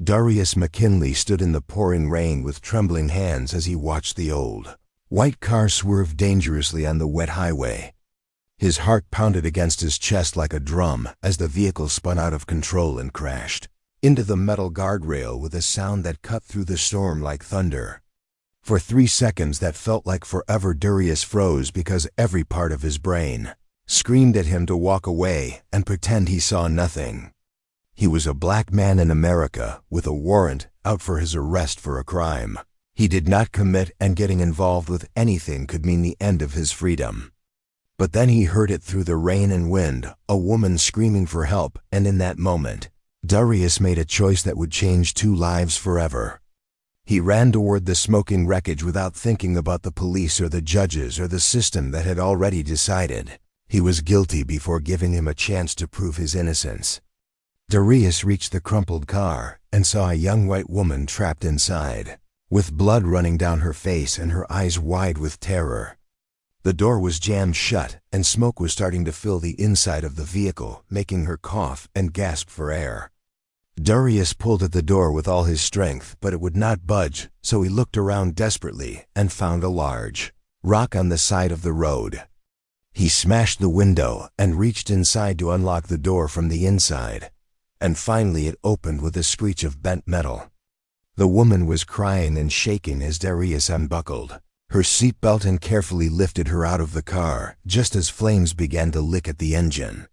Darius McKinley stood in the pouring rain with trembling hands as he watched the old, white car swerve dangerously on the wet highway. His heart pounded against his chest like a drum as the vehicle spun out of control and crashed into the metal guardrail with a sound that cut through the storm like thunder. For 3 seconds that felt like forever, Darius froze because every part of his brain screamed at him to walk away and pretend he saw nothing. He was a black man in America with a warrant out for his arrest for a crime he did not commit, and getting involved with anything could mean the end of his freedom. But then he heard it through the rain and wind, a woman screaming for help, and in that moment, Darius made a choice that would change 2 lives forever. He ran toward the smoking wreckage without thinking about the police or the judges or the system that had already decided he was guilty before giving him a chance to prove his innocence. Darius reached the crumpled car and saw a young white woman trapped inside, with blood running down her face and her eyes wide with terror. The door was jammed shut, and smoke was starting to fill the inside of the vehicle, making her cough and gasp for air. Darius pulled at the door with all his strength, but it would not budge, so he looked around desperately and found a large rock on the side of the road. He smashed the window and reached inside to unlock the door from the inside, and finally it opened with a screech of bent metal. The woman was crying and shaking as Darius unbuckled her seatbelt and carefully lifted her out of the car just as flames began to lick at the engine.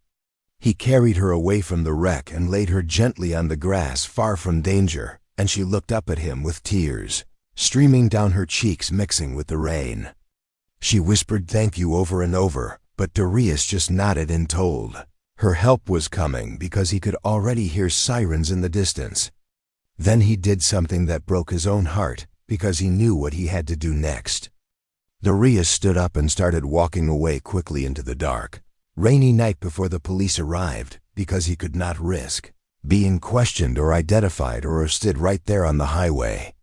He carried her away from the wreck and laid her gently on the grass far from danger, and she looked up at him with tears streaming down her cheeks mixing with the rain. She whispered thank you over and over, but Darius just nodded and told her help was coming because he could already hear sirens in the distance. Then he did something that broke his own heart because he knew what he had to do next. Darius stood up and started walking away quickly into the dark, rainy night before the police arrived because he could not risk being questioned or identified or arrested right there on the highway.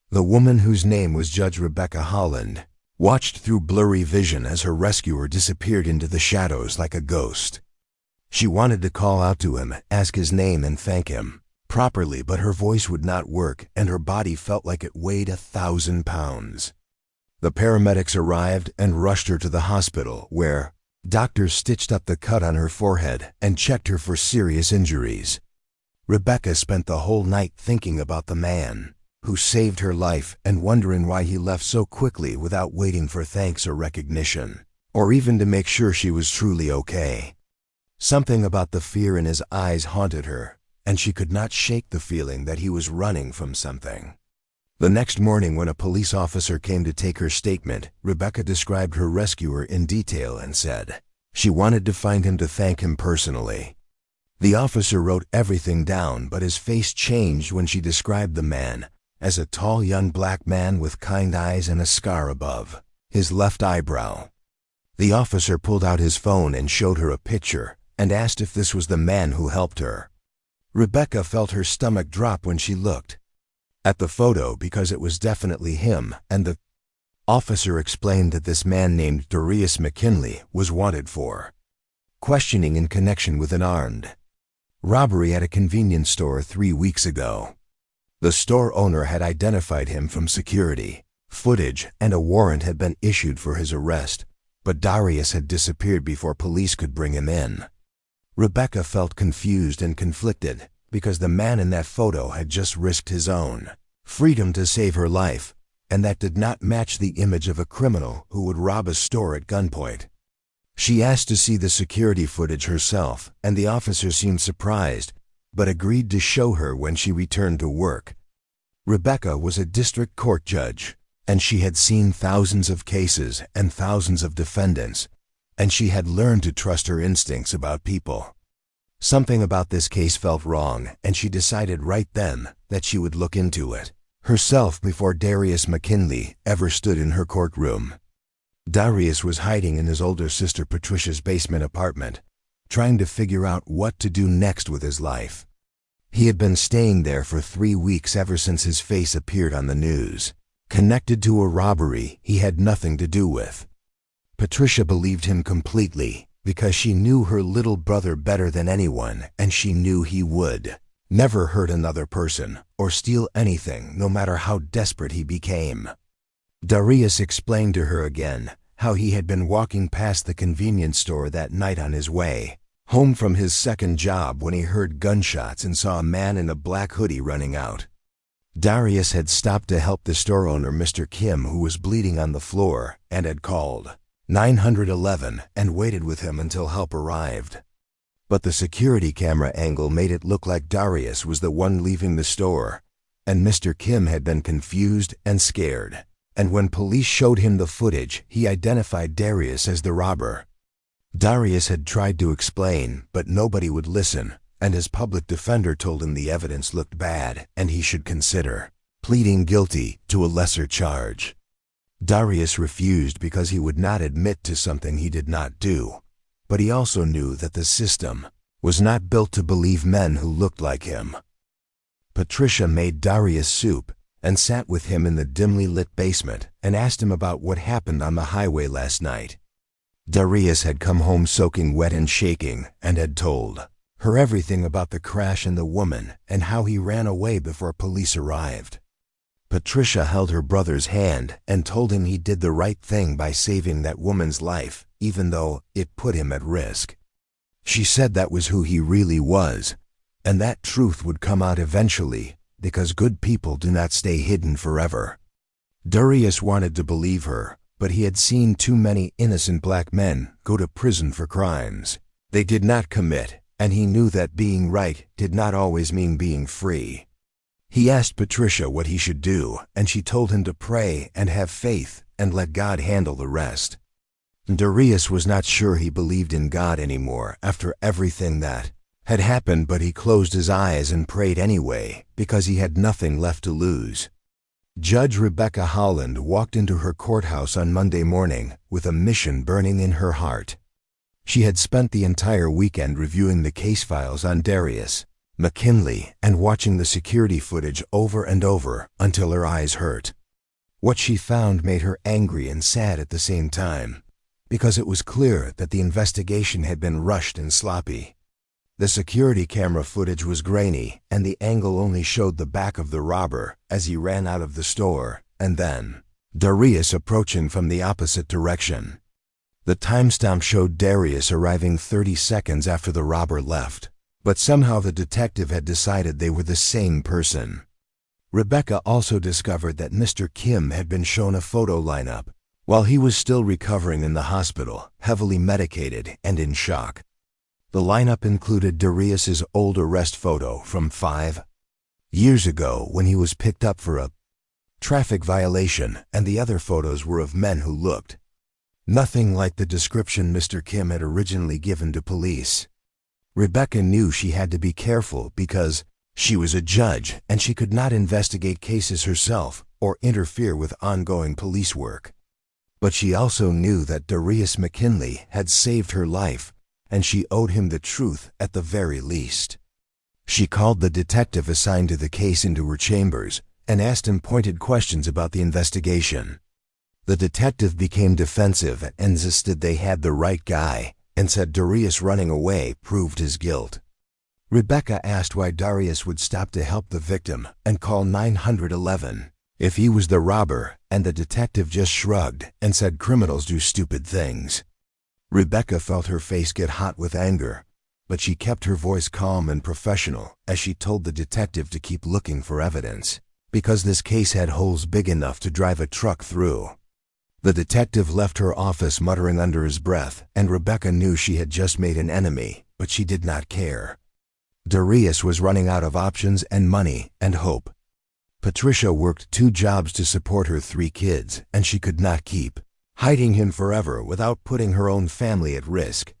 The woman, whose name was Judge Rebecca Holland, watched through blurry vision as her rescuer disappeared into the shadows like a ghost. She wanted to call out to him, ask his name and thank him properly, but her voice would not work and her body felt like it weighed 1,000 pounds. The paramedics arrived and rushed her to the hospital where doctors stitched up the cut on her forehead and checked her for serious injuries. Rebecca spent the whole night thinking about the man who saved her life and wondering why he left so quickly without waiting for thanks or recognition, or even to make sure she was truly okay. Something about the fear in his eyes haunted her, and she could not shake the feeling that he was running from something. The next morning, when a police officer came to take her statement, Rebecca described her rescuer in detail and said she wanted to find him to thank him personally. The officer wrote everything down, but his face changed when she described the man as a tall young black man with kind eyes and a scar above his left eyebrow. The officer pulled out his phone and showed her a picture and asked if this was the man who helped her. Rebecca felt her stomach drop when she looked at the photo because it was definitely him, and the officer explained that this man named Darius McKinley was wanted for questioning in connection with an armed robbery at a convenience store 3 weeks ago. The store owner had identified him from security footage and a warrant had been issued for his arrest, but Darius had disappeared before police could bring him in. Rebecca felt confused and conflicted because the man in that photo had just risked his own freedom to save her life, and that did not match the image of a criminal who would rob a store at gunpoint. She asked to see the security footage herself, and the officer seemed surprised, but agreed to show her when she returned to work. Rebecca was a district court judge, and she had seen thousands of cases and thousands of defendants, and she had learned to trust her instincts about people. Something about this case felt wrong, and she decided right then that she would look into it herself before Darius McKinley ever stood in her courtroom. Darius was hiding in his older sister Patricia's basement apartment, trying to figure out what to do next with his life. He had been staying there for 3 weeks ever since his face appeared on the news, connected to a robbery he had nothing to do with. Patricia believed him completely because she knew her little brother better than anyone, and she knew he would never hurt another person or steal anything, no matter how desperate he became. Darius explained to her again how he had been walking past the convenience store that night on his way home from his second job when he heard gunshots and saw a man in a black hoodie running out. Darius had stopped to help the store owner, Mr. Kim, who was bleeding on the floor, and had called 911 and waited with him until help arrived. But the security camera angle made it look like Darius was the one leaving the store, and Mr. Kim had been confused and scared. And when police showed him the footage, he identified Darius as the robber. Darius had tried to explain, but nobody would listen, and his public defender told him the evidence looked bad and he should consider pleading guilty to a lesser charge. Darius refused because he would not admit to something he did not do, but he also knew that the system was not built to believe men who looked like him. Patricia made Darius soup and sat with him in the dimly lit basement and asked him about what happened on the highway last night. Darius had come home soaking wet and shaking and had told her everything about the crash and the woman and how he ran away before police arrived. Patricia held her brother's hand and told him he did the right thing by saving that woman's life, even though it put him at risk. She said that was who he really was, and that truth would come out eventually, because good people do not stay hidden forever. Darius wanted to believe her, but he had seen too many innocent black men go to prison for crimes they did not commit, and he knew that being right did not always mean being free. He asked Patricia what he should do, and she told him to pray and have faith and let God handle the rest. Darius was not sure he believed in God anymore after everything that had happened, but he closed his eyes and prayed anyway because he had nothing left to lose. Judge Rebecca Holland walked into her courthouse on Monday morning with a mission burning in her heart. She had spent the entire weekend reviewing the case files on Darius, McKinley, and watching the security footage over and over until her eyes hurt. What she found made her angry and sad at the same time, because it was clear that the investigation had been rushed and sloppy. The security camera footage was grainy, and the angle only showed the back of the robber as he ran out of the store, and then Darius approaching from the opposite direction. The timestamp showed Darius arriving 30 seconds after the robber left, but somehow the detective had decided they were the same person. Rebecca also discovered that Mr. Kim had been shown a photo lineup while he was still recovering in the hospital, heavily medicated and in shock. The lineup included Darius's old arrest photo from 5 years ago when he was picked up for a traffic violation, and the other photos were of men who looked nothing like the description Mr. Kim had originally given to police. Rebecca knew she had to be careful because she was a judge and she could not investigate cases herself or interfere with ongoing police work. But she also knew that Darius McKinley had saved her life, and she owed him the truth at the very least. She called the detective assigned to the case into her chambers and asked him pointed questions about the investigation. The detective became defensive and insisted they had the right guy and said Darius running away proved his guilt. Rebecca asked why Darius would stop to help the victim and call 911 if he was the robber, and the detective just shrugged and said criminals do stupid things. Rebecca felt her face get hot with anger, but she kept her voice calm and professional as she told the detective to keep looking for evidence, because this case had holes big enough to drive a truck through. The detective left her office muttering under his breath, and Rebecca knew she had just made an enemy, but she did not care. Darius was running out of options and money and hope. Patricia worked 2 jobs to support her 3 kids, and she could not keep hiding him forever without putting her own family at risk.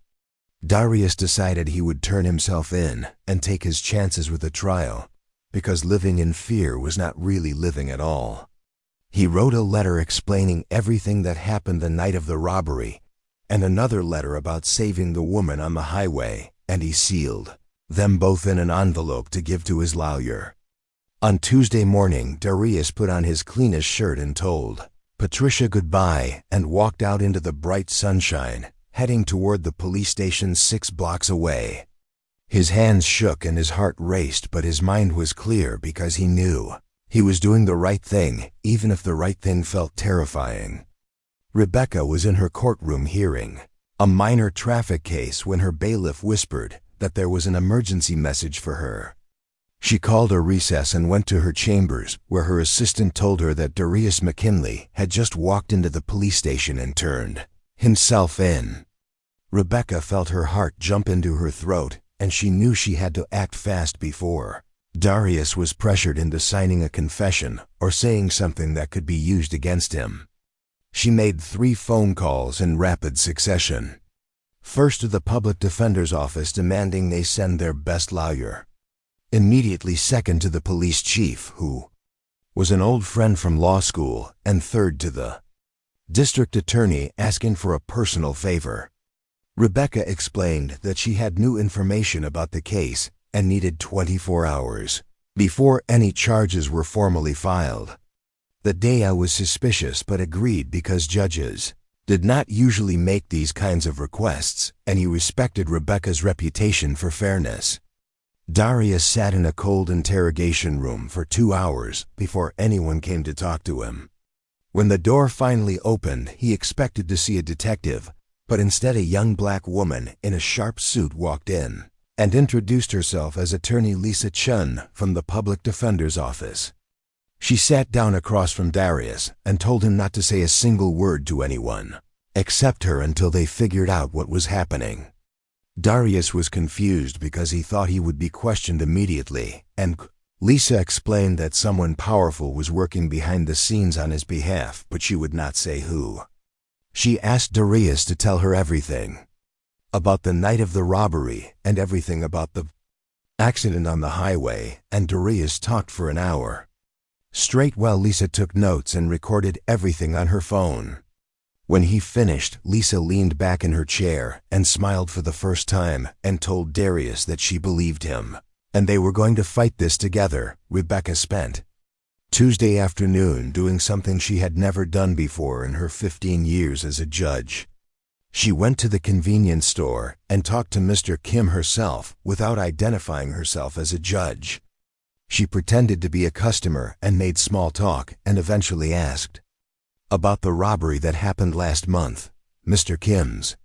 Darius decided he would turn himself in and take his chances with a trial, because living in fear was not really living at all. He wrote a letter explaining everything that happened the night of the robbery, and another letter about saving the woman on the highway, and he sealed them both in an envelope to give to his lawyer. On Tuesday morning, Darius put on his cleanest shirt and told Patricia goodbye and walked out into the bright sunshine, heading toward the police station 6 blocks away. His hands shook and his heart raced, but his mind was clear because he knew he was doing the right thing, even if the right thing felt terrifying. Rebecca was in her courtroom hearing a minor traffic case when her bailiff whispered that there was an emergency message for her. She called a recess and went to her chambers, where her assistant told her that Darius McKinley had just walked into the police station and turned himself in. Rebecca felt her heart jump into her throat, and she knew she had to act fast before Darius was pressured into signing a confession or saying something that could be used against him. She made 3 phone calls in rapid succession. First to the public defender's office demanding they send their best lawyer. Immediately second to the police chief, who was an old friend from law school, and third to the district attorney asking for a personal favor. Rebecca explained that she had new information about the case and needed 24 hours before any charges were formally filed. The day I was suspicious but agreed because judges did not usually make these kinds of requests, and he respected Rebecca's reputation for fairness. Darius sat in a cold interrogation room for 2 hours before anyone came to talk to him. When the door finally opened, he expected to see a detective, but instead a young black woman in a sharp suit walked in and introduced herself as attorney Lisa Chun from the public defender's office. She sat down across from Darius and told him not to say a single word to anyone except her until they figured out what was happening. Darius was confused because he thought he would be questioned immediately, and Lisa explained that someone powerful was working behind the scenes on his behalf, but she would not say who. She asked Darius to tell her everything about the night of the robbery and everything about the accident on the highway, and Darius talked for an hour straight while Lisa took notes and recorded everything on her phone. When he finished, Lisa leaned back in her chair and smiled for the first time and told Darius that she believed him, and they were going to fight this together. Rebecca spent Tuesday afternoon doing something she had never done before in her 15 years as a judge. She went to the convenience store and talked to Mr. Kim herself without identifying herself as a judge. She pretended to be a customer and made small talk and eventually asked about the robbery that happened last month. Mr. Kim's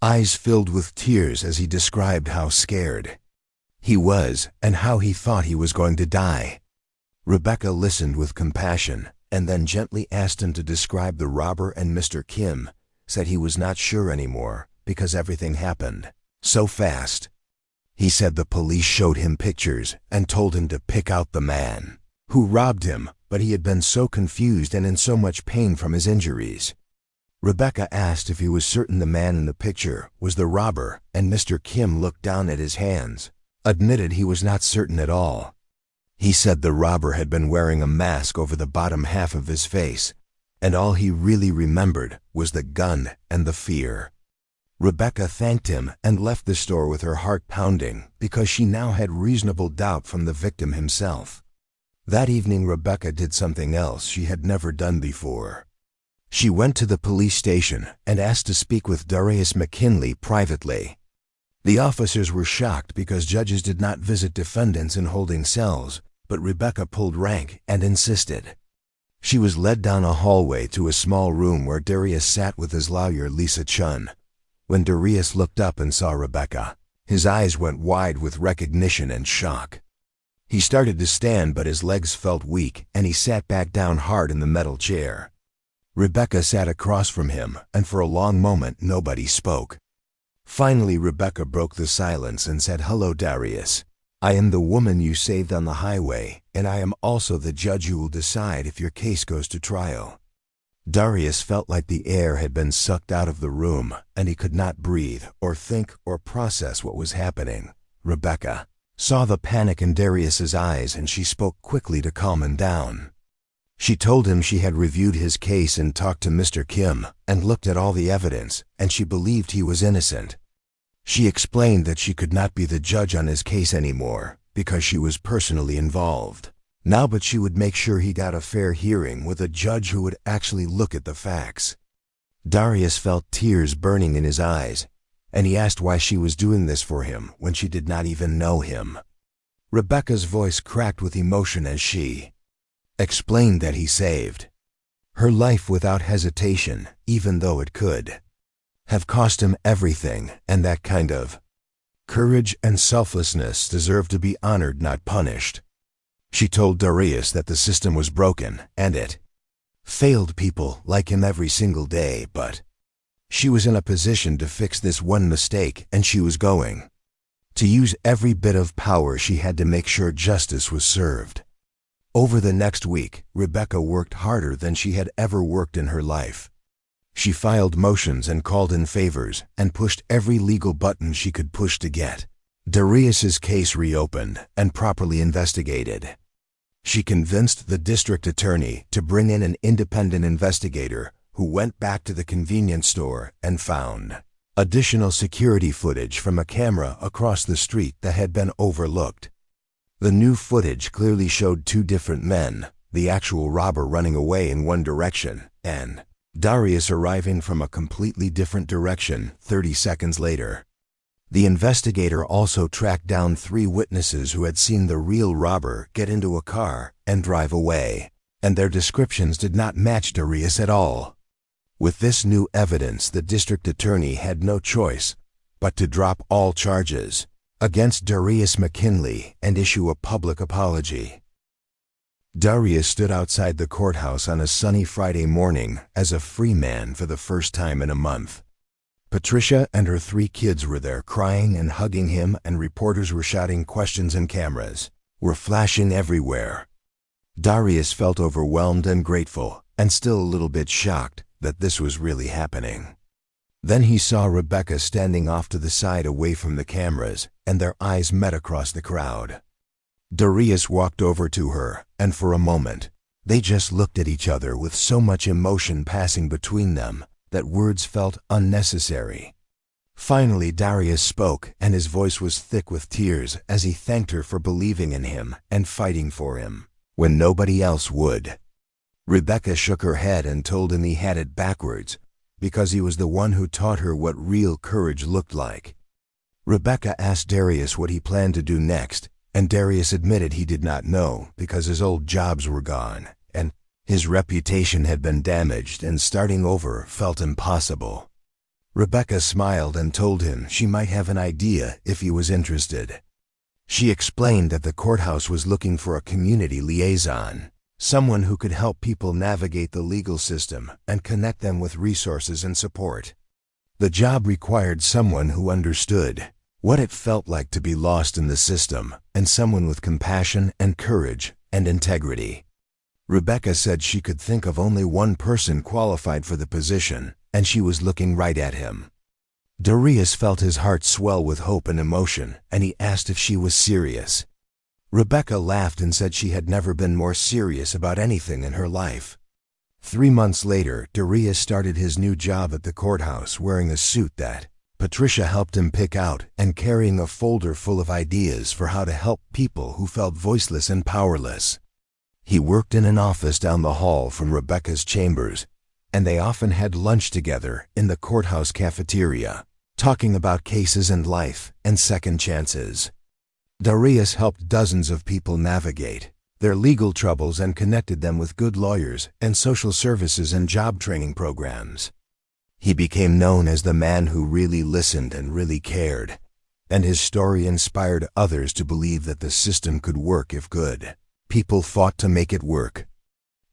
eyes filled with tears as he described how scared he was and how he thought he was going to die. Rebecca listened with compassion and then gently asked him to describe the robber, and Mr. Kim said he was not sure anymore because everything happened so fast. He said the police showed him pictures and told him to pick out the man who robbed him, but he had been so confused and in so much pain from his injuries. Rebecca asked if he was certain the man in the picture was the robber, and Mr. Kim looked down at his hands, admitted he was not certain at all. He said the robber had been wearing a mask over the bottom half of his face, and all he really remembered was the gun and the fear. Rebecca thanked him and left the store with her heart pounding because she now had reasonable doubt from the victim himself. That evening, Rebecca did something else she had never done before. She went to the police station and asked to speak with Darius McKinley privately. The officers were shocked because judges did not visit defendants in holding cells, but Rebecca pulled rank and insisted. She was led down a hallway to a small room where Darius sat with his lawyer Lisa Chun. When Darius looked up and saw Rebecca, his eyes went wide with recognition and shock. He started to stand, but his legs felt weak and he sat back down hard in the metal chair. Rebecca sat across from him, and for a long moment nobody spoke. Finally, Rebecca broke the silence and said, "Hello, Darius. I am the woman you saved on the highway, and I am also the judge who will decide if your case goes to trial." Darius felt like the air had been sucked out of the room, and he could not breathe or think or process what was happening. Rebecca saw the panic in Darius's eyes, and she spoke quickly to calm him down. She told him she had reviewed his case and talked to Mr. Kim and looked at all the evidence, and she believed he was innocent. She explained that she could not be the judge on his case anymore because she was personally involved now, but she would make sure he got a fair hearing with a judge who would actually look at the facts. Darius felt tears burning in his eyes, and he asked why she was doing this for him when she did not even know him. Rebecca's voice cracked with emotion as she explained that he saved her life without hesitation, even though it could have cost him everything, and that kind of courage and selflessness deserved to be honored, not punished. She told Darius that the system was broken, and it failed people like him every single day, but she was in a position to fix this one mistake, and she was going to use every bit of power she had to make sure justice was served. Over the next week, Rebecca worked harder than she had ever worked in her life. She filed motions and called in favors and pushed every legal button she could push to get Darius's case reopened and properly investigated. She convinced the district attorney to bring in an independent investigator who went back to the convenience store and found additional security footage from a camera across the street that had been overlooked. The new footage clearly showed two different men, the actual robber running away in one direction, and Darius arriving from a completely different direction 30 seconds later. The investigator also tracked down 3 witnesses who had seen the real robber get into a car and drive away, and their descriptions did not match Darius at all. With this new evidence, the district attorney had no choice but to drop all charges against Darius McKinley and issue a public apology. Darius stood outside the courthouse on a sunny Friday morning as a free man for the first time in a month. Patricia and her 3 kids were there crying and hugging him, and reporters were shouting questions, and cameras were flashing everywhere. Darius felt overwhelmed and grateful, and still a little bit shocked that this was really happening. Then he saw Rebecca standing off to the side away from the cameras, and their eyes met across the crowd. Darius walked over to her, and for a moment, they just looked at each other with so much emotion passing between them that words felt unnecessary. Finally, Darius spoke, and his voice was thick with tears as he thanked her for believing in him and fighting for him when nobody else would. Rebecca shook her head and told him he had it backwards, because he was the one who taught her what real courage looked like. Rebecca asked Darius what he planned to do next, and Darius admitted he did not know because his old jobs were gone, and his reputation had been damaged, and starting over felt impossible. Rebecca smiled and told him she might have an idea if he was interested. She explained that the courthouse was looking for a community liaison, someone who could help people navigate the legal system and connect them with resources and support. The job required someone who understood what it felt like to be lost in the system, and someone with compassion and courage and integrity. Rebecca said she could think of only one person qualified for the position, and she was looking right at him. Darius felt his heart swell with hope and emotion, and he asked if she was serious. Rebecca laughed and said she had never been more serious about anything in her life. 3 months later, Darius started his new job at the courthouse wearing a suit that Patricia helped him pick out and carrying a folder full of ideas for how to help people who felt voiceless and powerless. He worked in an office down the hall from Rebecca's chambers, and they often had lunch together in the courthouse cafeteria, talking about cases and life and second chances. Darius helped dozens of people navigate their legal troubles and connected them with good lawyers and social services and job training programs. He became known as the man who really listened and really cared, and his story inspired others to believe that the system could work if good people fought to make it work.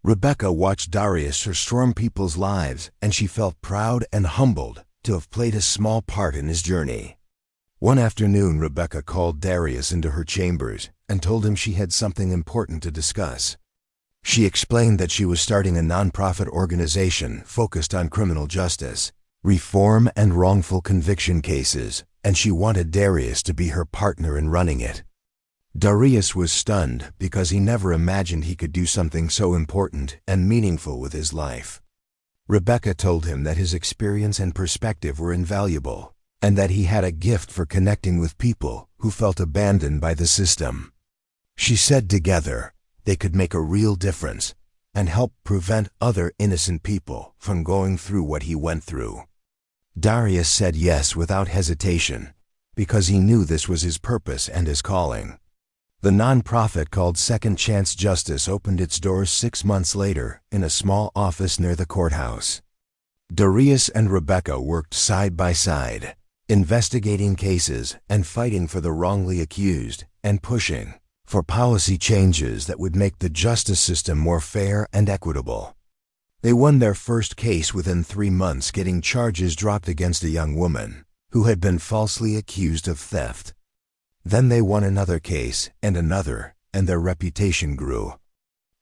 Rebecca watched Darius transform people's lives, and she felt proud and humbled to have played a small part in his journey. One afternoon, Rebecca called Darius into her chambers and told him she had something important to discuss. She explained that she was starting a nonprofit organization focused on criminal justice, reform, and wrongful conviction cases, and she wanted Darius to be her partner in running it. Darius was stunned because he never imagined he could do something so important and meaningful with his life. Rebecca told him that his experience and perspective were invaluable, and that he had a gift for connecting with people who felt abandoned by the system. She said together they could make a real difference and help prevent other innocent people from going through what he went through. Darius said yes without hesitation, because he knew this was his purpose and his calling. The nonprofit called Second Chance Justice opened its doors 6 months later in a small office near the courthouse. Darius and Rebecca worked side by side, investigating cases and fighting for the wrongly accused and pushing for policy changes that would make the justice system more fair and equitable. They won their first case within 3 months, getting charges dropped against a young woman who had been falsely accused of theft. Then they won another case and another, and their reputation grew.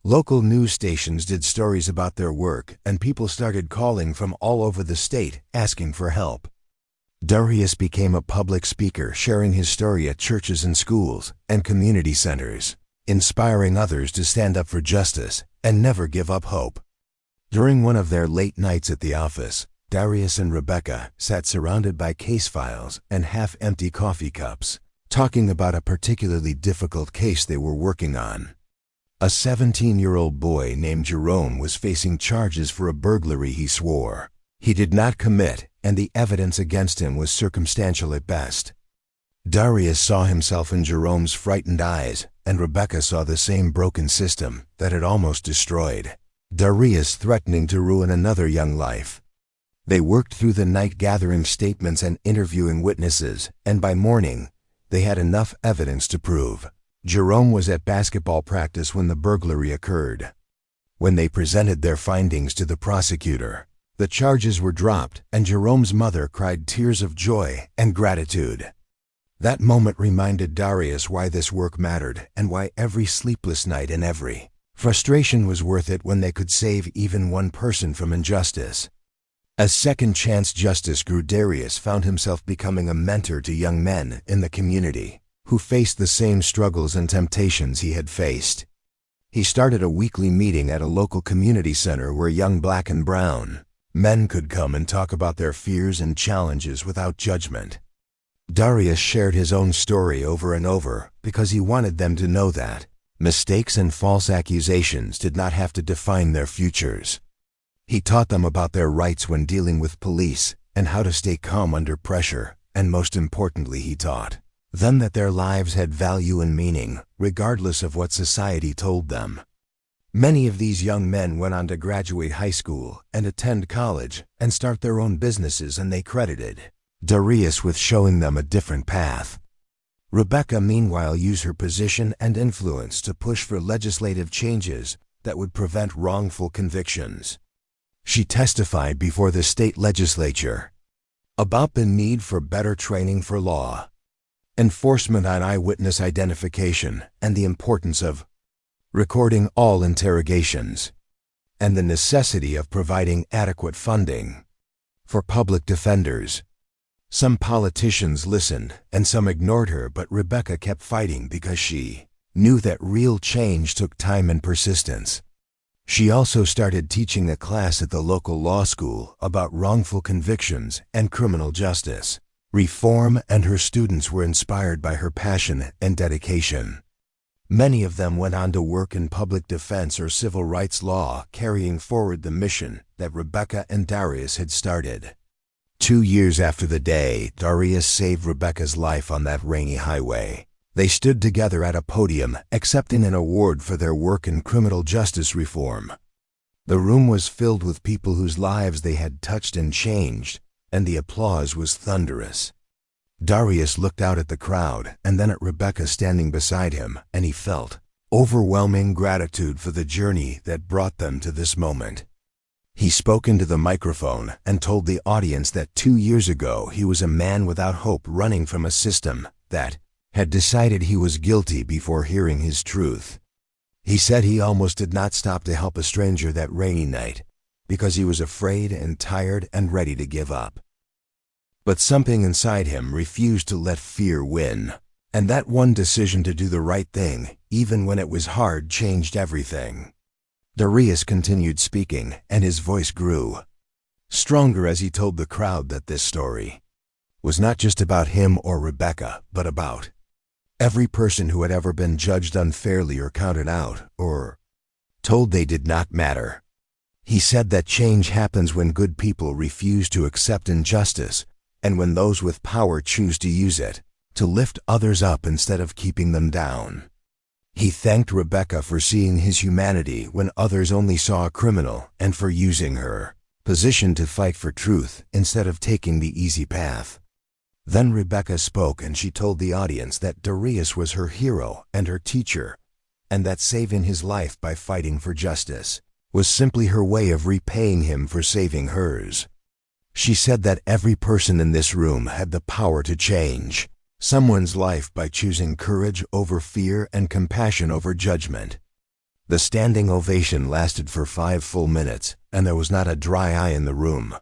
Local news stations did stories about their work, and people started calling from all over the state asking for help. Darius became a public speaker, sharing his story at churches and schools and community centers, inspiring others to stand up for justice and never give up hope. During one of their late nights at the office, Darius and Rebecca sat surrounded by case files and half-empty coffee cups, talking about a particularly difficult case they were working on. A 17-year-old boy named Jerome was facing charges for a burglary he swore he did not commit, and the evidence against him was circumstantial at best. Darius saw himself in Jerome's frightened eyes, and Rebecca saw the same broken system that had almost destroyed Darius, threatening to ruin another young life. They worked through the night gathering statements and interviewing witnesses, and by morning, they had enough evidence to prove Jerome was at basketball practice when the burglary occurred. When they presented their findings to the prosecutor, the charges were dropped, and Jerome's mother cried tears of joy and gratitude. That moment reminded Darius why this work mattered and why every sleepless night and every frustration was worth it when they could save even one person from injustice. As Second Chance Justice grew, Darius found himself becoming a mentor to young men in the community who faced the same struggles and temptations he had faced. He started a weekly meeting at a local community center where young black and brown men could come and talk about their fears and challenges without judgment. Darius shared his own story over and over because he wanted them to know that mistakes and false accusations did not have to define their futures. He taught them about their rights when dealing with police and how to stay calm under pressure, and most importantly, he taught them that their lives had value and meaning, regardless of what society told them. Many of these young men went on to graduate high school and attend college and start their own businesses, and they credited Darius with showing them a different path. Rebecca, meanwhile, used her position and influence to push for legislative changes that would prevent wrongful convictions. She testified before the state legislature about the need for better training for law enforcement on eyewitness identification and the importance of recording all interrogations, and the necessity of providing adequate funding for public defenders. Some politicians listened and some ignored her, but Rebecca kept fighting because she knew that real change took time and persistence. She also started teaching a class at the local law school about wrongful convictions and criminal justice reform, and her students were inspired by her passion and dedication. Many of them went on to work in public defense or civil rights law, carrying forward the mission that Rebecca and Darius had started. 2 years after the day Darius saved Rebecca's life on that rainy highway, they stood together at a podium accepting an award for their work in criminal justice reform. The room was filled with people whose lives they had touched and changed, and the applause was thunderous. Darius looked out at the crowd and then at Rebecca standing beside him, and he felt overwhelming gratitude for the journey that brought them to this moment. He spoke into the microphone and told the audience that 2 years ago he was a man without hope, running from a system that had decided he was guilty before hearing his truth. He said he almost did not stop to help a stranger that rainy night because he was afraid and tired and ready to give up. But something inside him refused to let fear win, and that one decision to do the right thing, even when it was hard, changed everything. Darius continued speaking, and his voice grew stronger as he told the crowd that this story was not just about him or Rebecca, but about every person who had ever been judged unfairly or counted out or told they did not matter. He said that change happens when good people refuse to accept injustice, and when those with power choose to use it to lift others up instead of keeping them down. He thanked Rebecca for seeing his humanity when others only saw a criminal, and for using her position to fight for truth instead of taking the easy path. Then Rebecca spoke, and she told the audience that Darius was her hero and her teacher, and that saving his life by fighting for justice was simply her way of repaying him for saving hers. She said that every person in this room had the power to change someone's life by choosing courage over fear and compassion over judgment. The standing ovation lasted for 5 full minutes, and there was not a dry eye in the room.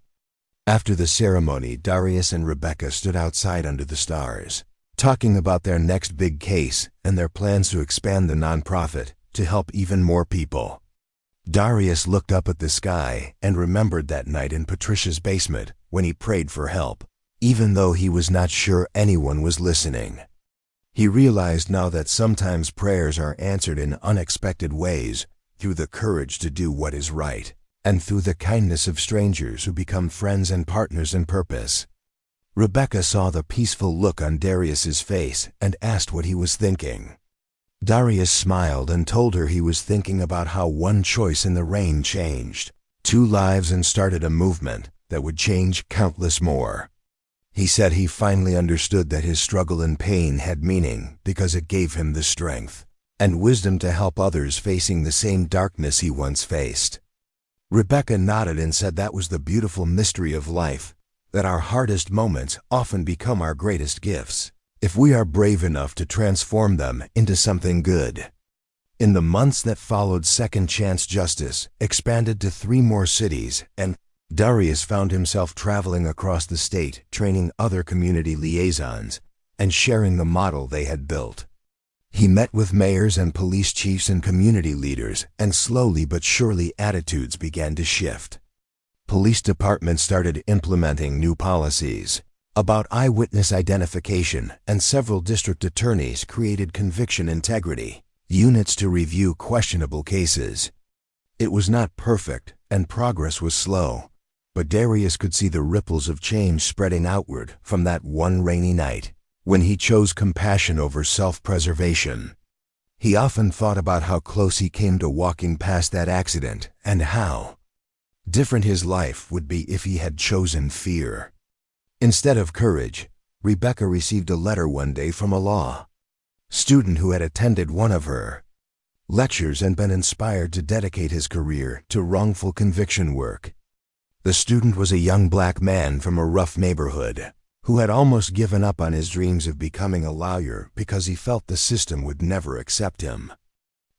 After the ceremony, Darius and Rebecca stood outside under the stars, talking about their next big case and their plans to expand the nonprofit to help even more people. Darius looked up at the sky and remembered that night in Patricia's basement when he prayed for help, even though he was not sure anyone was listening. He realized now that sometimes prayers are answered in unexpected ways, through the courage to do what is right, and through the kindness of strangers who become friends and partners in purpose. Rebecca saw the peaceful look on Darius's face and asked what he was thinking. Darius smiled and told her he was thinking about how one choice in the rain changed 2 lives and started a movement that would change countless more. He said he finally understood that his struggle and pain had meaning because it gave him the strength and wisdom to help others facing the same darkness he once faced. Rebecca nodded and said that was the beautiful mystery of life, that our hardest moments often become our greatest gifts, if we are brave enough to transform them into something good. In the months that followed, Second Chance Justice expanded to 3 more cities, and Darius found himself traveling across the state, training other community liaisons and sharing the model they had built. He met with mayors and police chiefs and community leaders, and slowly but surely attitudes began to shift. Police departments started implementing new policies about eyewitness identification, and several district attorneys created conviction integrity units to review questionable cases. It was not perfect, and progress was slow, but Darius could see the ripples of change spreading outward from that one rainy night when he chose compassion over self-preservation. He often thought about how close he came to walking past that accident and how different his life would be if he had chosen fear instead of courage. Rebecca received a letter one day from a law student who had attended one of her lectures and been inspired to dedicate his career to wrongful conviction work. The student was a young black man from a rough neighborhood who had almost given up on his dreams of becoming a lawyer because he felt the system would never accept him.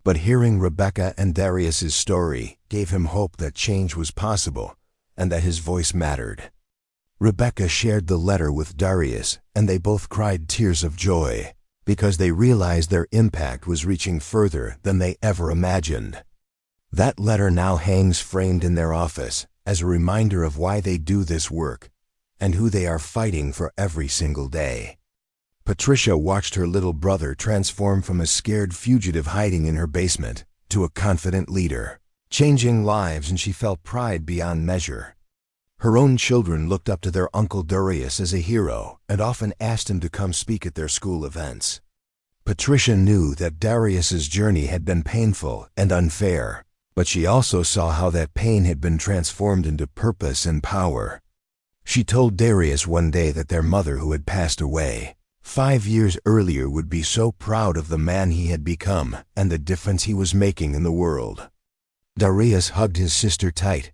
But hearing Rebecca and Darius's story gave him hope that change was possible and that his voice mattered. Rebecca shared the letter with Darius, and they both cried tears of joy because they realized their impact was reaching further than they ever imagined. That letter now hangs framed in their office as a reminder of why they do this work and who they are fighting for every single day. Patricia watched her little brother transform from a scared fugitive hiding in her basement to a confident leader, changing lives, and she felt pride beyond measure. Her own children looked up to their Uncle Darius as a hero and often asked him to come speak at their school events. Patricia knew that Darius's journey had been painful and unfair, but she also saw how that pain had been transformed into purpose and power. She told Darius one day that their mother, who had passed away 5 years earlier, would be so proud of the man he had become and the difference he was making in the world. Darius hugged his sister tight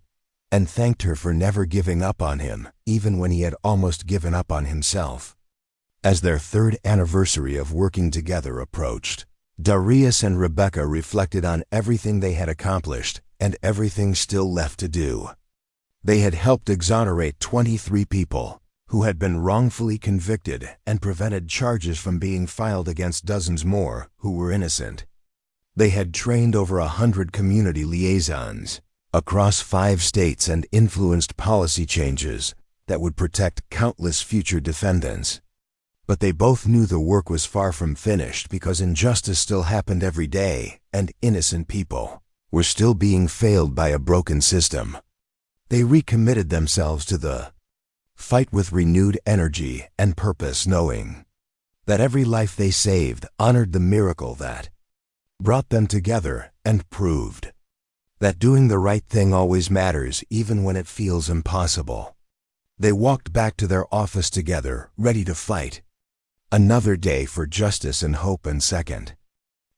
and thanked her for never giving up on him, even when he had almost given up on himself. As their 3rd anniversary of working together approached, Darius and Rebecca reflected on everything they had accomplished and everything still left to do. They had helped exonerate 23 people who had been wrongfully convicted and prevented charges from being filed against dozens more who were innocent. They had trained over 100 community liaisons across 5 states and influenced policy changes that would protect countless future defendants. But they both knew the work was far from finished because injustice still happened every day and innocent people were still being failed by a broken system. They recommitted themselves to the fight with renewed energy and purpose, knowing that every life they saved honored the miracle that brought them together and proved that doing the right thing always matters, even when it feels impossible. They walked back to their office together, ready to fight another day for justice and hope and second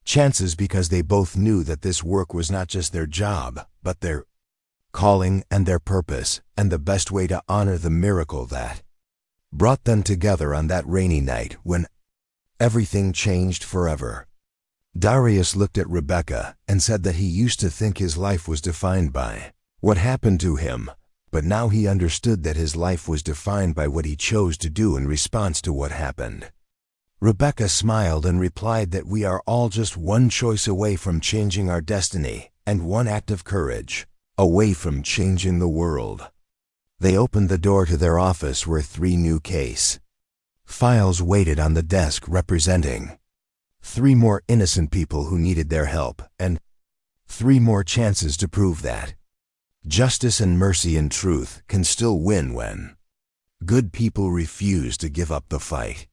chances, because they both knew that this work was not just their job, but their calling and their purpose, and the best way to honor the miracle that brought them together on that rainy night when everything changed forever. Darius looked at Rebecca and said that he used to think his life was defined by what happened to him, but now he understood that his life was defined by what he chose to do in response to what happened. Rebecca smiled and replied that we are all just one choice away from changing our destiny, and one act of courage away from changing the world. They opened the door to their office where 3 new case files waited on the desk, representing 3 more innocent people who needed their help, and 3 more chances to prove that justice and mercy and truth can still win when good people refuse to give up the fight.